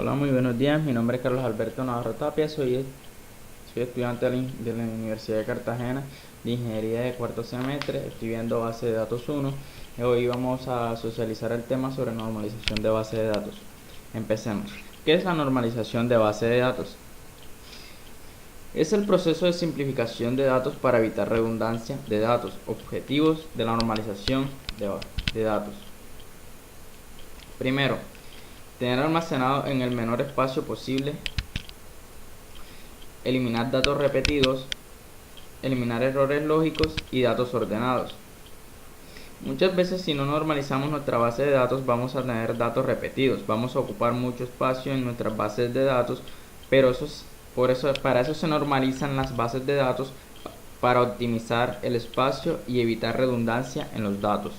Hola, muy buenos días. Mi nombre es Carlos Alberto Navarro Tapia. Soy estudiante de la Universidad de Cartagena de Ingeniería de cuarto semestre. Estoy viendo base de datos 1. Y hoy vamos a socializar el tema sobre normalización de base de datos. Empecemos. ¿Qué es la normalización de base de datos? Es el proceso de simplificación de datos para evitar redundancia de datos. Objetivos de la normalización de datos. Primero, tener almacenado en el menor espacio posible, eliminar datos repetidos, eliminar errores lógicos y datos ordenados. Muchas veces si no normalizamos nuestra base de datos vamos a tener datos repetidos, vamos a ocupar mucho espacio en nuestras bases de datos, pero para eso se normalizan las bases de datos, para optimizar el espacio y evitar redundancia en los datos.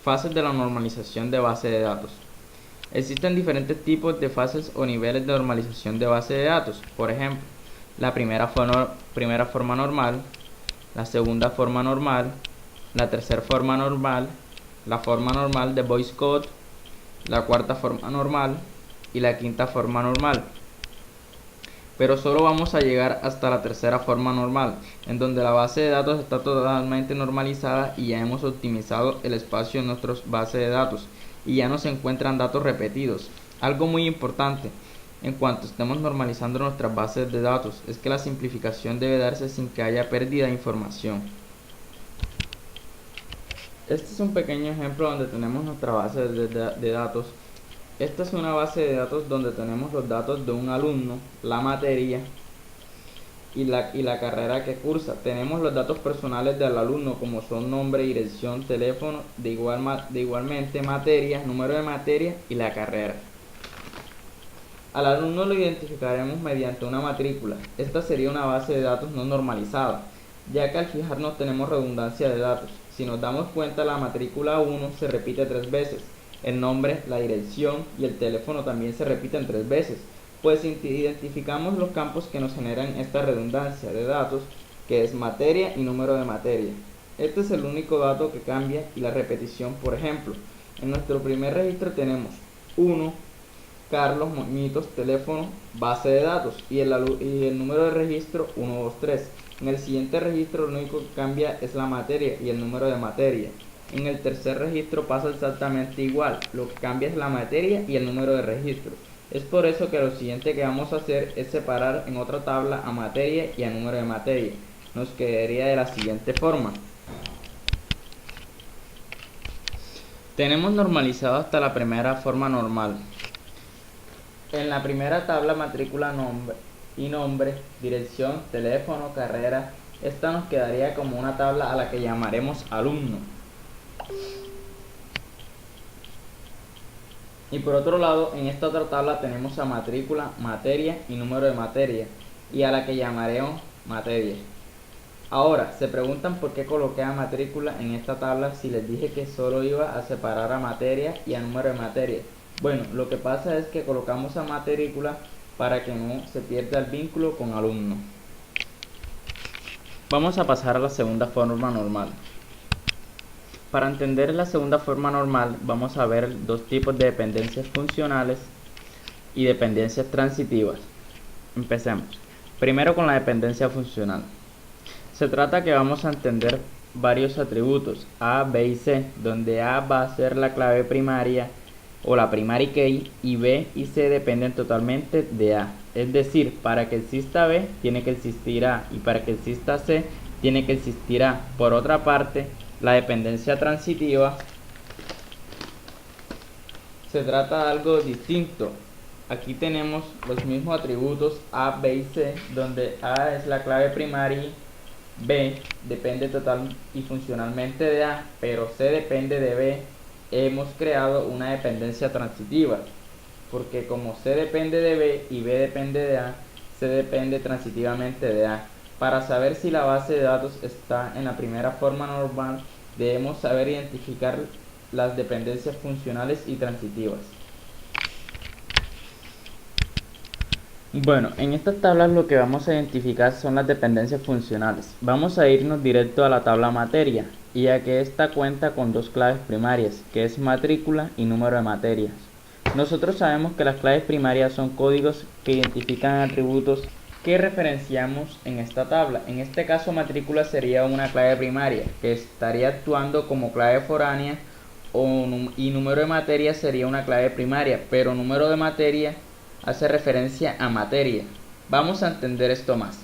Fases de la normalización de base de datos. Existen diferentes tipos de fases o niveles de normalización de base de datos. Por ejemplo, la primera forma normal, la segunda forma normal, la tercera forma normal, la forma normal de voice code, la cuarta forma normal y la quinta forma normal. Pero solo vamos a llegar hasta la tercera forma normal, en donde la base de datos está totalmente normalizada y ya hemos optimizado el espacio en nuestra base de datos y ya no se encuentran datos repetidos. Algo muy importante en cuanto estemos normalizando nuestras bases de datos es que la simplificación debe darse sin que haya pérdida de información. Este es un pequeño ejemplo donde tenemos nuestra base de datos. Esta es una base de datos donde tenemos los datos de un alumno, la materia y la carrera que cursa. Tenemos los datos personales del alumno como son nombre, dirección, teléfono, igualmente materia, número de materia y la carrera. Al alumno lo identificaremos mediante una matrícula. Esta sería una base de datos no normalizada, ya que al fijarnos tenemos redundancia de datos. Si nos damos cuenta, la matrícula 1 se repite 3 veces. El nombre, la dirección y el teléfono también se repiten 3 veces, pues identificamos los campos que nos generan esta redundancia de datos, que es materia y número de materia. Este es el único dato que cambia y la repetición. Por ejemplo, en nuestro primer registro tenemos 1, Carlos, Moñitos, teléfono, base de datos y el número de registro 123. En el siguiente registro lo único que cambia es la materia y el número de materia. En el tercer registro pasa exactamente igual, lo que cambia es la materia y el número de registro. Es por eso que lo siguiente que vamos a hacer es separar en otra tabla a materia y a número de materia. Nos quedaría de la siguiente forma. Tenemos normalizado hasta la primera forma normal. En la primera tabla matrícula, nombre, dirección, teléfono, carrera. Esta nos quedaría como una tabla a la que llamaremos alumno. Y por otro lado, en esta otra tabla tenemos a matrícula, materia y número de materia, y a la que llamaremos materia. Ahora, se preguntan por qué coloqué a matrícula en esta tabla si les dije que solo iba a separar a materia y a número de materia. Bueno, lo que pasa es que colocamos a matrícula para que no se pierda el vínculo con alumno. Vamos a pasar a la segunda forma normal. Para entender la segunda forma normal, vamos a ver dos tipos de dependencias funcionales y dependencias transitivas. Empecemos. Primero con la dependencia funcional. Se trata que vamos a entender varios atributos A, B y C, donde A va a ser la clave primaria o la primary key y B y C dependen totalmente de A. Es decir, para que exista B tiene que existir A y para que exista C tiene que existir A. Por otra parte, la dependencia transitiva se trata de algo distinto. Aquí tenemos los mismos atributos A, B y C, donde A es la clave primaria, B depende total y funcionalmente de A, pero C depende de B. Hemos creado una dependencia transitiva, porque como C depende de B y B depende de A, C depende transitivamente de A. Para saber si la base de datos está en la primera forma normal, debemos saber identificar las dependencias funcionales y transitivas. Bueno, en estas tablas lo que vamos a identificar son las dependencias funcionales. Vamos a irnos directo a la tabla materia. y ya que esta cuenta con dos claves primarias, que es matrícula y número de materias. Nosotros sabemos que las claves primarias son códigos que identifican atributos que referenciamos en esta tabla. En este caso, matrícula sería una clave primaria que estaría actuando como clave foránea, y número de materia sería una clave primaria, pero número de materia hace referencia a materia. Vamos a entender esto más.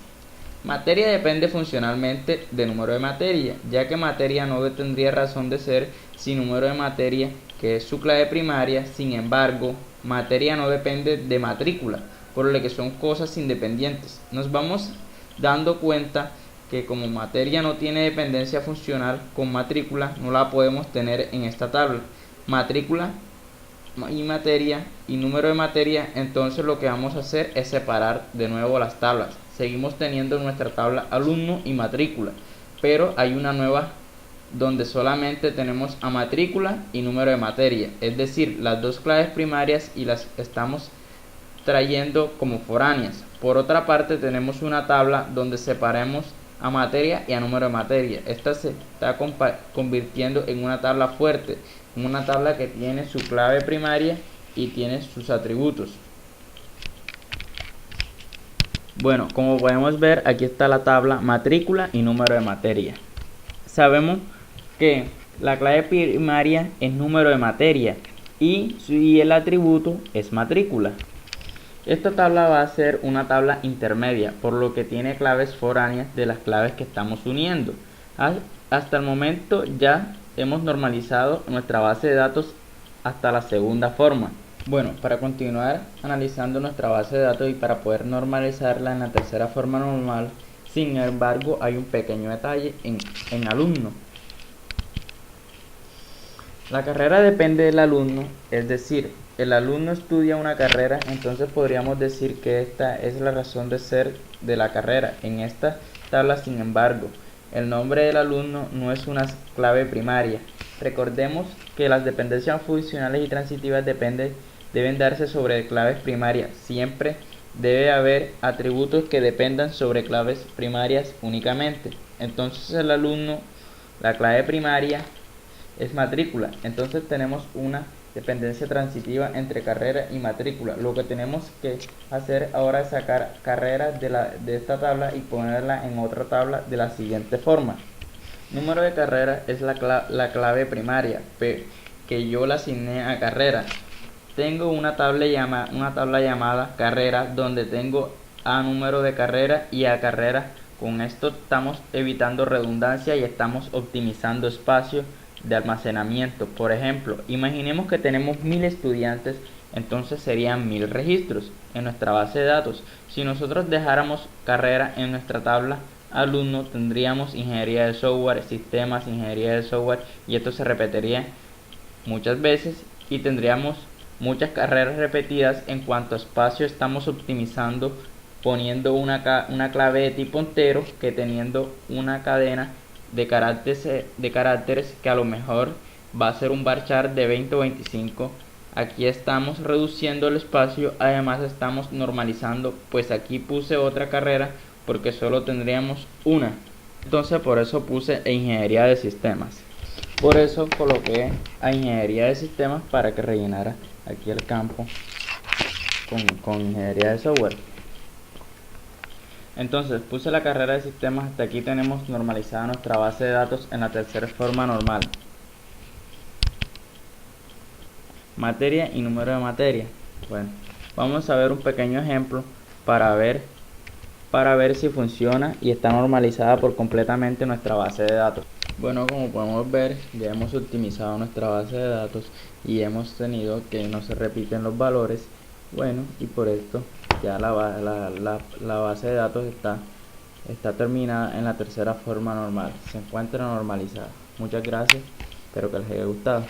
Materia depende funcionalmente de número de materia, ya que materia no tendría razón de ser sin número de materia, que es su clave primaria. Sin embargo, materia no depende de matrícula, por lo que son cosas independientes. Nos vamos dando cuenta que como materia no tiene dependencia funcional con matrícula, no la podemos tener en esta tabla. Matrícula y materia y número de materia, entonces lo que vamos a hacer es separar de nuevo las tablas. Seguimos teniendo nuestra tabla alumno y matrícula, pero hay una nueva donde solamente tenemos a matrícula y número de materia, es decir, las dos claves primarias, y las estamos trayendo como foráneas. Por otra parte, tenemos una tabla donde separemos a materia y a número de materia. Esta se está convirtiendo en una tabla fuerte, en una tabla que tiene su clave primaria y tiene sus atributos. Bueno, como podemos ver, aquí está la tabla matrícula y número de materia. Sabemos que la clave primaria es número de materia y el atributo es matrícula. Esta tabla va a ser una tabla intermedia, por lo que tiene claves foráneas de las claves que estamos uniendo. Hasta el momento ya hemos normalizado nuestra base de datos hasta la segunda forma. Bueno, para continuar analizando nuestra base de datos y para poder normalizarla en la tercera forma normal, sin embargo, hay un pequeño detalle en alumno. La carrera depende del alumno, es decir, el alumno estudia una carrera, entonces podríamos decir que esta es la razón de ser de la carrera. En esta tabla, sin embargo, el nombre del alumno no es una clave primaria. Recordemos que las dependencias funcionales y transitivas deben darse sobre claves primarias. Siempre debe haber atributos que dependan sobre claves primarias únicamente. Entonces el alumno, la clave primaria es matrícula. Entonces tenemos una dependencia transitiva entre carrera y matrícula. Lo que tenemos que hacer ahora es sacar carrera de esta tabla y ponerla en otra tabla de la siguiente forma. Número de carrera es la clave primaria que yo la asigné a carrera. Tengo una tabla llamada carrera, donde tengo a número de carrera y a carrera. Con esto estamos evitando redundancia y estamos optimizando espacio de almacenamiento. Por ejemplo, imaginemos que tenemos 1000 estudiantes, entonces serían 1000 registros en nuestra base de datos. Si nosotros dejáramos carrera en nuestra tabla alumno, tendríamos ingeniería de software, sistemas, ingeniería de software, y esto se repetiría muchas veces y tendríamos muchas carreras repetidas. En cuanto a espacio, estamos optimizando poniendo una clave de tipo entero que teniendo una cadena de caracteres que a lo mejor va a ser un varchar de 20 o 25. Aquí estamos reduciendo el espacio, además estamos normalizando, pues aquí puse otra carrera porque solo tendríamos una, entonces por eso puse ingeniería de sistemas. Por eso coloqué a ingeniería de sistemas para que rellenara aquí el campo con ingeniería de software. Entonces puse la carrera de sistemas. Hasta aquí tenemos normalizada nuestra base de datos en la tercera forma normal. Materia y número de materia. Bueno, vamos a ver un pequeño ejemplo para ver si funciona y está normalizada por completamente nuestra base de datos. Bueno, como podemos ver, ya hemos optimizado nuestra base de datos y hemos tenido que no se repiten los valores. Bueno, y por esto ya la base de datos está terminada en la tercera forma normal. Se encuentra normalizada. Muchas gracias, espero que les haya gustado.